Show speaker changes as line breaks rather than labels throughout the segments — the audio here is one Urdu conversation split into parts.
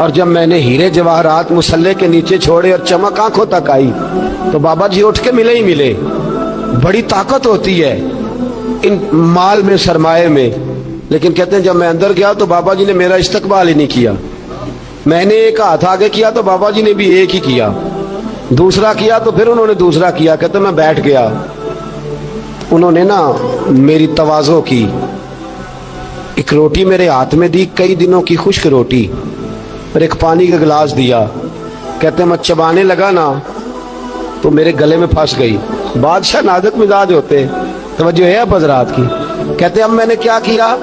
اور جب میں نے ہیرے جواہرات مصلے کے نیچے چھوڑے اور چمک آنکھوں تک آئی تو بابا جی اٹھ کے ملے ہی ملے. بڑی طاقت ہوتی ہے ان مال میں، سرمایے میں. لیکن کہتے ہیں جب میں اندر گیا تو بابا جی نے میرا استقبال ہی نہیں کیا. میں نے ایک ہاتھ آگے کیا تو بابا جی نے بھی ایک ہی کیا، دوسرا کیا تو پھر انہوں نے دوسرا کیا. کہتے میں بیٹھ گیا. انہوں نے نا میری تواضع کی، ایک روٹی میرے ہاتھ میں دی، کئی دنوں کی خشک روٹی، اور ایک پانی کا گلاس دیا. کہتے میں چبانے لگا نا تو میرے گلے میں پھنس گئی. بادشاہ نازک مزاج ہوتے، توجہ ہے اب حضرات کی. کہتے اب میں نے کیا کیا،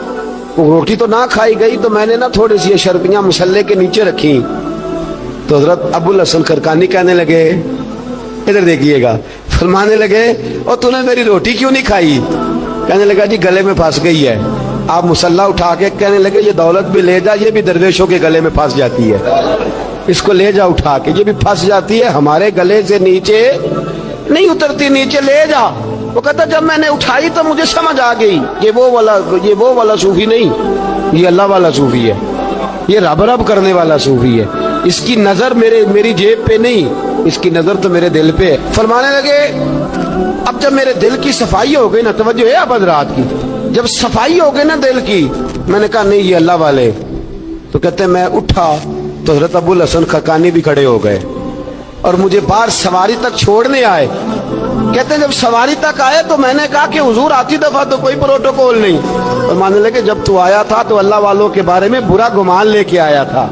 وہ روٹی تو نہ کھائی گئی تو میں نے نا تھوڑی سی شربیاں مصلے کے نیچے رکھی. تو حضرت ابو الحسن خرقانی کہنے لگے، ادھر دیکھیے گا، فرمانے لگے اور تو نے میری روٹی کیوں نہیں کھائی؟ کہنے لگا جی گلے میں پھنس گئی ہے. آپ مصلہ اٹھا کے کہنے لگے یہ دولت بھی لے جا، یہ بھی درویشوں کے گلے میں پھنس جاتی ہے، اس کو لے جا اٹھا کے، یہ بھی پھنس جاتی ہے، ہمارے گلے سے نیچے نہیں اترتی، نیچے لے جا. وہ کہتا جب میں نے اٹھائی تو مجھے سمجھ آ گئی یہ وہ والا صوفی نہیں، یہ اللہ والا صوفی ہے، یہ رب رب کرنے والا صوفی ہے. اس کی نظر میری جیب پہ نہیں، اس کی نظر تو میرے دل پہ ہے. فرمانے لگے اب جب میرے دل کی صفائی ہو گئی نا، توجہ ہے اب حضرات کی، جب صفائی ہو گئی نا دل کی، میں نے کہا نہیں یہ اللہ والے. تو کہتے میں اٹھا تو حضرت ابو الحسن خرقانی بھی کھڑے ہو گئے اور مجھے باہر سواری تک چھوڑنے آئے. کہتے ہیں جب سواری تک آئے تو میں نے کہا کہ حضور آتی دفعہ تو کوئی پروٹوکول نہیں. اور ماننے لگے جب تو آیا تھا تو اللہ والوں کے بارے میں برا گمان لے کے آیا تھا،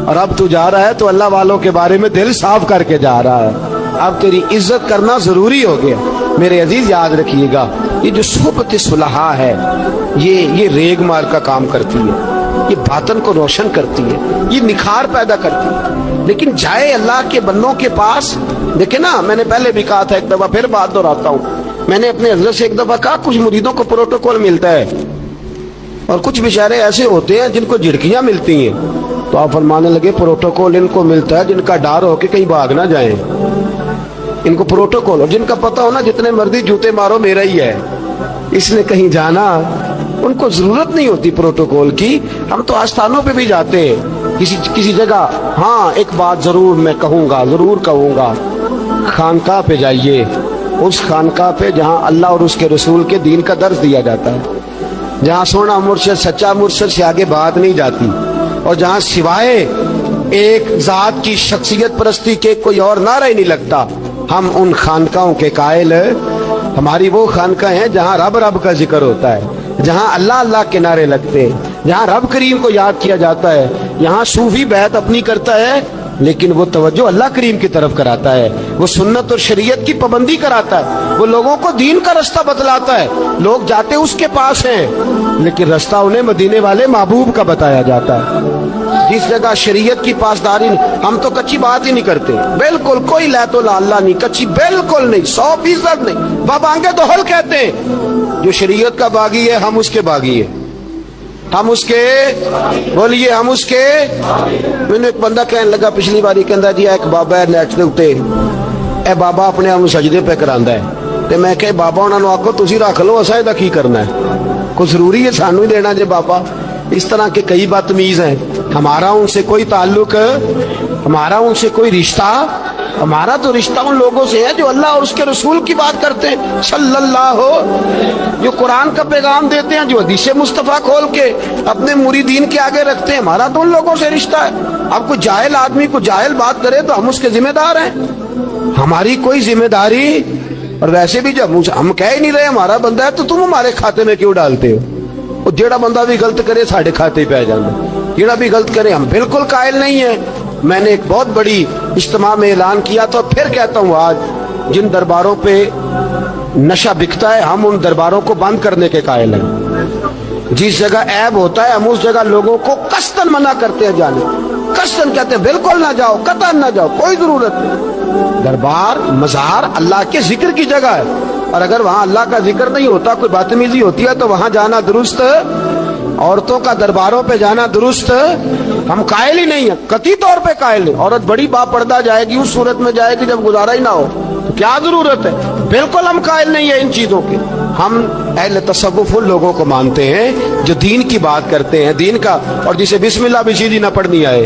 اور اب تو جا رہا ہے تو اللہ والوں کے بارے میں دل صاف کر کے جا رہا ہے. اب تیری عزت کرنا ضروری ہو گیا. میرے عزیز یاد رکھیے گا، یہ جو صحبت صلحاء ہے یہ ریگ مار کا کام کرتی ہے، یہ باطن کو روشن کرتی ہے، یہ نکھار پیدا کرتی ہے. لیکن جائے اللہ کے بندوں کے پاس، دیکھیں نا میں نے پہلے بھی کہا تھا، ایک دفعہ پھر بات دہراتا ہوں، میں نے اپنے حضرت سے ایک دفعہ کہا کچھ مریدوں کو پروٹوکول ملتا ہے اور کچھ بیچارے ایسے ہوتے ہیں جن کو جھڑکیاں ملتی ہیں. تو آپ فرمانے لگے پروٹوکول ان کو ملتا ہے جن کا ڈر ہو کہ کہیں بھاگ نہ جائیں، ان کو پروٹوکول، اور جن کا پتہ ہونا جتنے مرضی جوتے مارو میرا ہی ہے، اس نے کہیں جانا، ان کو ضرورت نہیں ہوتی پروٹوکول کی. ہم تو آستانوں پہ بھی جاتے ہیں کسی جگہ. ہاں ایک بات ضرور میں ضرور کہوں گا، خانقاہ پہ جائیے، اس خانقاہ پہ جہاں اللہ اور اس کے رسول کے دین کا درس دیا جاتا ہے، جہاں سونا مرشد سچا مرشد سے آگے بات نہیں جاتی، اور جہاں سوائے ایک ذات کی شخصیت پرستی کے کوئی اور نعرہ ہی نہیں لگتا. ہم ان خانقاہوں کے قائل، ہماری وہ خانقاہ ہیں جہاں رب رب کا ذکر ہوتا ہے، جہاں اللہ اللہ کے نعرے لگتے ہیں، جہاں رب کریم کو یاد کیا جاتا ہے. یہاں صوفی بیعت اپنی کرتا ہے لیکن وہ توجہ اللہ کریم کی طرف کراتا ہے، وہ سنت اور شریعت کی پابندی کراتا ہے، وہ لوگوں کو دین کا رستہ بتلاتا ہے. لوگ جاتے اس کے پاس ہیں لیکن رستہ انہیں مدینے والے محبوب کا بتایا جاتا ہے. جس جگہ شریعت کی پاسداری، ہم تو کچی بات ہی نہیں کرتے، بالکل کوئی لہت و لالا نہیں، کچی بالکل نہیں، 100% نہیں. بابانگے دوہل کہتے ہیں جو شریعت کا باغی ہے ہم اس کے باغی ہیں، ہم اس کے، بولیے ہم اس کے. میں نے ایک بندہ کہنے لگا پچھلی باری، کہندا جی ایک بابا ہے نیٹ دے اوتے، اے بابا اپنے آپ سجدے پہ کراندا ہے. تے میں کہ بابا انہاں نوں آکھو تسی رکھ لو، اساں دا کی کرنا ہے، کوئی ضروری ہے سانوں ہی دینا جے بابا. اس طرح کے کئی بدتمیز ہیں. ہمارا ان سے کوئی تعلق، ہمارا ان سے کوئی رشتہ، ہمارا تو رشتہ ان لوگوں سے ہے جو اللہ اور اس کے رسول کی بات کرتے ہیں صلی اللہ، جو قرآن کا پیغام دیتے ہیں، جو حدیث مصطفیٰ کھول کے اپنے مریدین کے آگے رکھتے ہیں. ہمارا تو ان لوگوں سے رشتہ ہے. اب کوئی جاہل آدمی کو جاہل بات کرے تو ہم اس کے ذمہ دار ہیں، ہماری کوئی ذمہ داری. اور ویسے بھی جب ہم کہہ ہی نہیں رہے ہمارا بندہ ہے تو تم ہمارے کھاتے میں کیوں ڈالتے ہو؟ اور جیڑا بندہ بھی غلط کرے ساڑھے کھاتے پہ آ جانا، جیڑا بھی غلط کرے. ہم بالکل قائل نہیں ہیں. میں نے ایک بہت بڑی اجتماع میں اعلان کیا تھا، پھر کہتا ہوں آج، جن درباروں پہ نشہ بکتا ہے ہم ان درباروں کو بند کرنے کے قائل ہیں. جس جگہ عیب ہوتا ہے ہم اس جگہ لوگوں کو قصداً منع کرتے ہیں جانے، قصداً کہتے ہیں بالکل نہ جاؤ، قطعاً نہ جاؤ، کوئی ضرورت نہیں. دربار مزار اللہ کے ذکر کی جگہ ہے، اور اگر وہاں اللہ کا ذکر نہیں ہوتا، کوئی بدتمیزی ہوتی ہے تو وہاں جانا درست. عورتوں کا درباروں پہ جانا درست ہم قائل ہی نہیں ہیں، قطعی طور پہ قائل نہیں. عورت بڑی با پردہ جائے گی، اس صورت میں جائے گی جب گزارا ہی نہ ہو تو کیا ضرورت ہے. بالکل ہم قائل نہیں ہیں ان چیزوں کے. ہم اہل تصوف ان لوگوں کو مانتے ہیں جو دین کی بات کرتے ہیں، دین کا، اور جسے بسم اللہ بھی سیدھی نہ پڑھنی آئے.